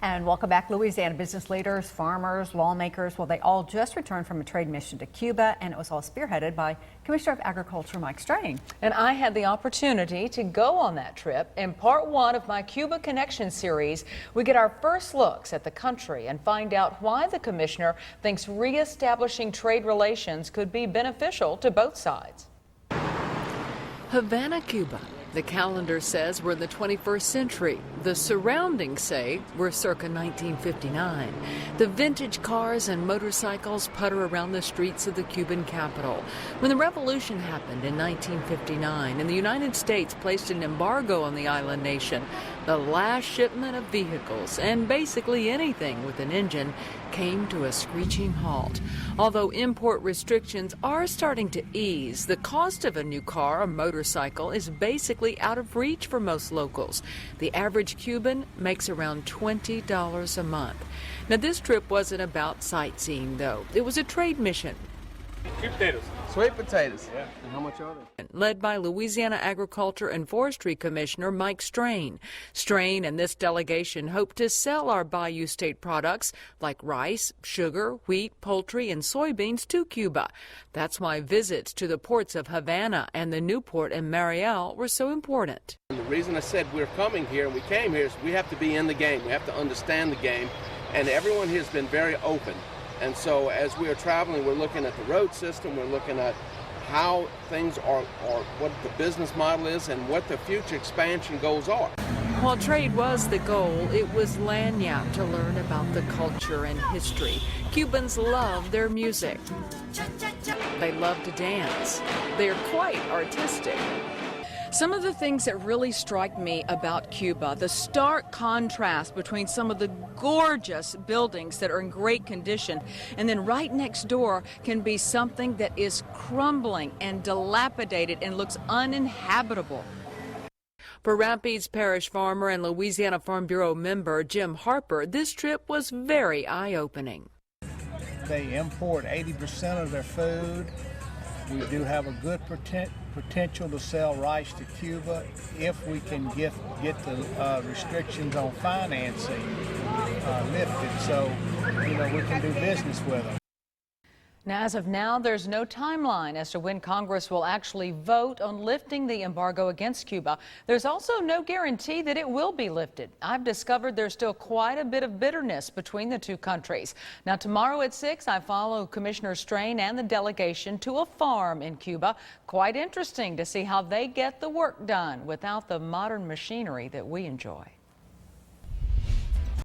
And welcome back, Louisiana. Business leaders, farmers, lawmakers, well, they all just returned from a trade mission to Cuba, and it was all spearheaded by Commissioner of Agriculture Mike Strain. And I had the opportunity to go on that trip. In part one of my Cuba Connection series, we get our first looks at the country and find out why the commissioner thinks reestablishing trade relations could be beneficial to both sides. Havana, Cuba. The calendar says we're in the 21st century. The surroundings say we're circa 1959. The vintage cars and motorcycles putter around the streets of the Cuban capital. When the revolution happened in 1959 and the United States placed an embargo on the island nation, the last shipment of vehicles and basically anything with an engine came to a screeching halt. Although import restrictions are starting to ease, the cost of a new car or motorcycle is basically out of reach for most locals. The average Cuban makes around $20 a month. Now, this trip wasn't about sightseeing, though. It was a trade mission. Sweet potatoes. Sweet potatoes. Yeah. And how much are they? Led by Louisiana Agriculture and Forestry Commissioner Mike Strain. Strain and this delegation hope to sell our Bayou State products like rice, sugar, wheat, poultry, and soybeans to Cuba. That's why visits to the ports of Havana and the new port in Mariel were so important. And the reason I said we're coming here and we came here is we have to be in the game. We have to understand the game. And everyone here has been very open. And so as we are traveling, we're looking at the road system, we're looking at how things are, what the business model is, and what the future expansion goals are. While trade was the goal, it was lagniappe to learn about the culture and history. Cubans love their music. They love to dance. They're quite artistic. Some of the things that really strike me about Cuba, the stark contrast between some of the gorgeous buildings that are in great condition, and then right next door can be something that is crumbling and dilapidated and looks uninhabitable. For Rapides Parish farmer and Louisiana Farm Bureau member Jim Harper, this trip was very eye-opening. They import 80% of their food. We do have a good potential to sell rice to Cuba if we can get the restrictions on financing lifted, so we can do business with them. Now, as of now, there's no timeline as to when Congress will actually vote on lifting the embargo against Cuba. There's also no guarantee that it will be lifted. I've discovered there's still quite a bit of bitterness between the two countries. Now, tomorrow at 6, I follow Commissioner Strain and the delegation to a farm in Cuba. Quite interesting to see how they get the work done without the modern machinery that we enjoy.